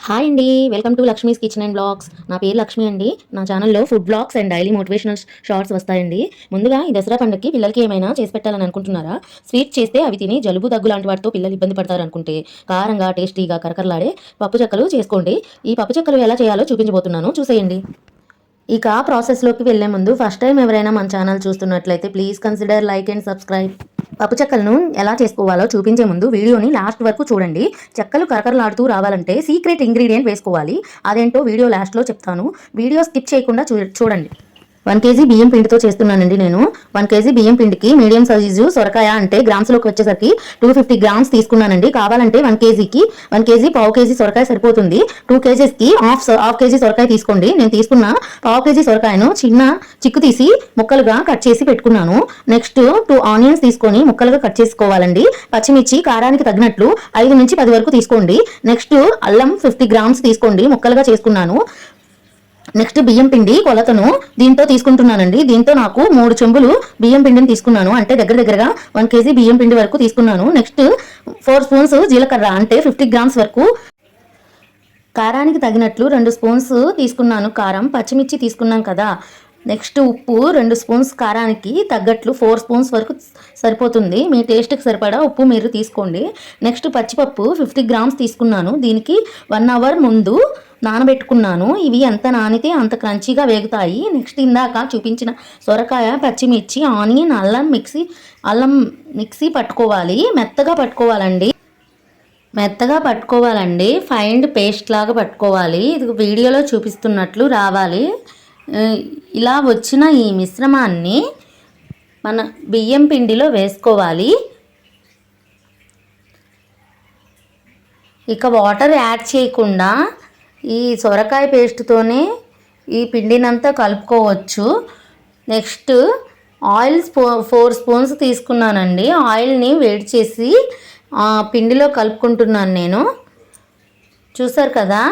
Hi అండి, welcome to Lakshmi's kitchen and blogs. నా పేరు లక్ష్మి అండి. నా ఛానల్లో food blogs and daily motivational shorts వస్తాయండి. ముందుగా ఈ దసరా పండుగకి పిల్లలకి ఏమైనా చేసి పెట్టాలని అనుకుంటున్నారా? స్వీట్ చేస్తే అవి తిని జలుబు దగ్గు లాంటి వాటితో పిల్లలు ఇబ్బంది పడతారు అనుకుంటే కారంగా టేస్టీగా కరకరలాడే పప్పు చెక్కలు చేసుకోండి. ఈ పప్పు చెక్కలు ఎలా చేయాలో చూపించబోతున్నాను, చూసేయండి. ఇక ప్రాసెస్లోకి వెళ్లే ముందు ఫస్ట్ టైం ఎవరైనా మన ఛానల్ చూస్తున్నట్లయితే please consider like and subscribe. పప్పు చెక్కలను ఎలా చేసుకోవాలో చూపించే ముందు వీడియోని లాస్ట్ వరకు చూడండి. చెక్కలు కరకరలాడుతూ రావాలంటే సీక్రెట్ ఇంగ్రీడియంట్ వేసుకోవాలి. అదేంటో వీడియో లాస్ట్లో చెప్తాను. వీడియో స్కిప్ చేయకుండా చూడండి. 1 kg బియ్యం పిండితో చేస్తున్నానండి నేను. 1 kg బియ్యం పిండికి మీడియం సైజు సొరకాయ అంటే గ్రామ్స్లోకి వచ్చేసరికి 250 గ్రామ్స్ తీసుకున్నానండి. కావాలంటే 1 kg పావు కేజీ సొరకాయ సరిపోతుంది. 2 kgsకి హాఫ్ కేజీ సొరకాయ తీసుకోండి. నేను తీసుకున్న పావు కేజీ సొరకాయను చిన్న చిక్కు తీసి ముక్కలుగా కట్ చేసి పెట్టుకున్నాను. నెక్స్ట్ 2 ఆనియన్స్ తీసుకొని ముక్కలుగా కట్ చేసుకోవాలండి. పచ్చిమిర్చి కారానికి తగినట్లు 5 నుంచి 10 వరకు తీసుకోండి. నెక్స్ట్ అల్లం 50 గ్రామ్స్ తీసుకోండి, ముక్కలుగా చేసుకున్నాను. నెక్స్ట్ బియ్యం పిండి కొలతను దీంతో తీసుకుంటున్నానండి. దీంతో నాకు 3 చెంబులు బియ్యం పిండిని తీసుకున్నాను, అంటే దగ్గరగా 1 kg బియ్యం పిండి వరకు తీసుకున్నాను. నెక్స్ట్ 4 స్పూన్స్ జీలకర్ర అంటే 50 గ్రామ్స్ వరకు. కారానికి తగినట్లు 2 స్పూన్స్ తీసుకున్నాను కారం. పచ్చిమిర్చి తీసుకున్నాం కదా. నెక్స్ట్ ఉప్పు 2 స్పూన్స్, కారానికి తగ్గట్లు 4 స్పూన్స్ వరకు సరిపోతుంది. మీ టేస్ట్కి సరిపడా ఉప్పు మీరు తీసుకోండి. నెక్స్ట్ పచ్చిపప్పు 50 గ్రామ్స్ తీసుకున్నాను. దీనికి 1 అవర్ ముందు నానబెట్టుకున్నాను. ఇవి ఎంత నానితే అంత క్రంచీగా వేగుతాయి. నెక్స్ట్ ఇందాక చూపించిన సొరకాయ, పచ్చిమిర్చి, ఆనియన్, అల్లం మిక్సీ పట్టుకోవాలి. మెత్తగా పట్టుకోవాలండి. ఫైన్ పేస్ట్ లాగా పట్టుకోవాలి. ఇది వీడియోలో చూపిస్తున్నట్లు రావాలి. ఇలా వచ్చిన ఈ మిశ్రమాన్ని మన బియ్యం పిండిలో వేసుకోవాలి. ఇక వాటర్ యాడ్ చేయకుండా ఈ సొరకాయ పేస్ట్తోనే ఈ పిండినంతా కలుపుకోవచ్చు. నెక్స్ట్ ఆయిల్ 4 స్పూన్స్ తీసుకున్నానండి. ఆయిల్ని వేడి చేసి పిండిలో కలుపుకుంటున్నాను నేను. చూసారు కదా,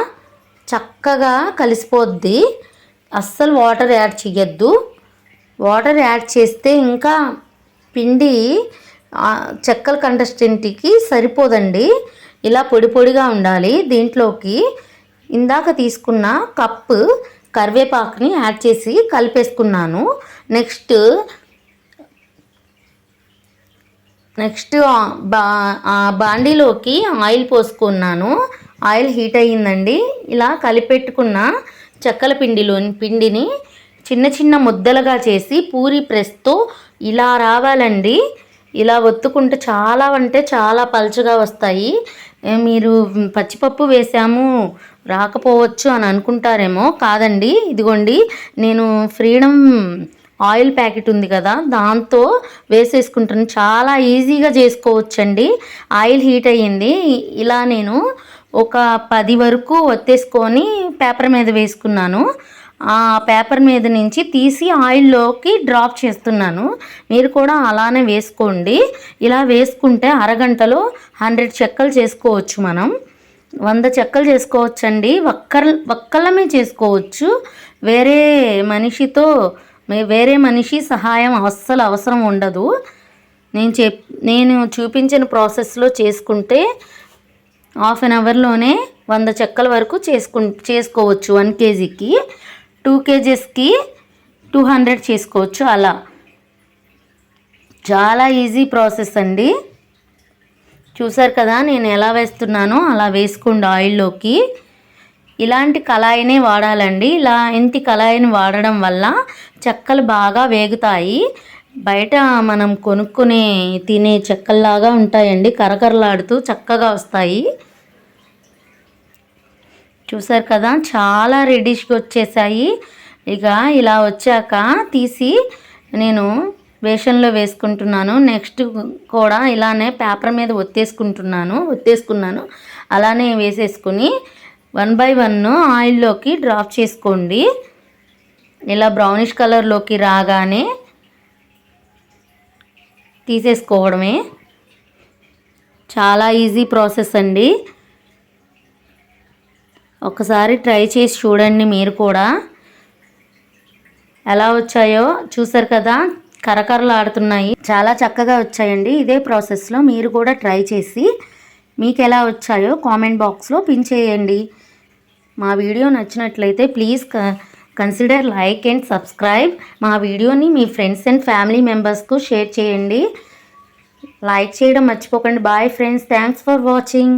చక్కగా కలిసిపోద్ది. అస్సలు వాటర్ యాడ్ చేయొద్దు. వాటర్ యాడ్ చేస్తే ఇంకా పిండి చెక్కల కన్సిస్టెన్సీకి సరిపోదండి. ఇలా పొడి పొడిగా ఉండాలి. దీంట్లోకి ఇందాక తీసుకున్న కప్పు కరివేపాకుని యాడ్ చేసి కలిపేసుకున్నాను. నెక్స్ట్ బాండీలోకి ఆయిల్ పోసుకున్నాను. ఆయిల్ హీట్ అయ్యిందండి. ఇలా కలిపెట్టుకున్న చెక్కల పిండిని చిన్న చిన్న ముద్దలుగా చేసి పూరి ప్రెస్తో ఇలా రావాలండి. ఇలా ఒత్తుకుంటే చాలా అంటే చాలా పలుచగా వస్తాయి. మీరు పచ్చిపప్పు వేసాము రాకపోవచ్చు అని అనుకుంటారేమో. కాదండి, ఇదిగోండి నేను ఫ్రీడమ్ ఆయిల్ ప్యాకెట్ ఉంది కదా, దాంతో వేసేసుకుంటాను. చాలా ఈజీగా చేసుకోవచ్చండి. ఆయిల్ హీట్ అయ్యింది. ఇలా నేను ఒక 10 వరకు ఒత్తేసుకొని పేపర్ మీద వేసుకున్నాను. ఆ పేపర్ మీద నుంచి తీసి ఆయిల్లోకి డ్రాప్ చేస్తున్నాను. మీరు కూడా అలానే వేసుకోండి. ఇలా వేసుకుంటే అరగంటలో 100 చెక్కలు చేసుకోవచ్చు. మనం 100 చెక్కలు చేసుకోవచ్చండి. ఒక్కళ్ళమే చేసుకోవచ్చు. వేరే మనిషి సహాయం అస్సలు అవసరం ఉండదు. నేను చూపించిన ప్రాసెస్లో చేసుకుంటే హాఫ్ అన్ అవర్లోనే 100 చెక్కల వరకు చేసుకోవచ్చు. 1 kgకి 2 kgsకి 200 చేసుకోవచ్చు. అలా చాలా ఈజీ ప్రాసెస్ అండి. చూసారు కదా, నేను ఎలా వేస్తున్నానో అలా వేసుకోండి ఆయిల్లోకి. ఇలాంటి కళాయినే వాడాలండి. ఇంటి కళాయిని వాడడం వల్ల చెక్కలు బాగా వేగుతాయి. బయట మనం కొనుక్కునే తినే చెక్కల్లాగా ఉంటాయండి, కరకరలాడుతూ చక్కగా వస్తాయి. చూసారు కదా, చాలా రెడీష్గా వచ్చేసాయి. ఇక ఇలా వచ్చాక తీసి నేను బేషన్లో వేసుకుంటున్నాను. నెక్స్ట్ కూడా ఇలానే పేపర్ మీద ఒత్తేసుకున్నాను. అలానే వేసేసుకుని 1 by 1 ఆయిల్లోకి డ్రాప్ చేసుకోండి. ఇలా బ్రౌనిష్ కలర్లోకి రాగానే తీసేసుకోవడమే. చాలా ఈజీ ప్రాసెస్ అండి. ఒకసారి ట్రై చేసి చూడండి మీరు కూడా. ఎలా వచ్చాయో చూసారు కదా, కరకరలాడుతున్నాయి. చాలా చక్కగా వచ్చాయండి. ఇదే ప్రాసెస్లో మీరు కూడా ట్రై చేసి మీకు ఎలా వచ్చాయో కామెంట్ బాక్స్లో పిన్ చేయండి. మా వీడియో నచ్చినట్లయితే please consider like and subscribe. మా వీడియోని మీ ఫ్రెండ్స్ అండ్ ఫ్యామిలీ మెంబర్స్కు షేర్ చేయండి. లైక్ చేయడం మర్చిపోకండి. Bye friends, thanks for watching.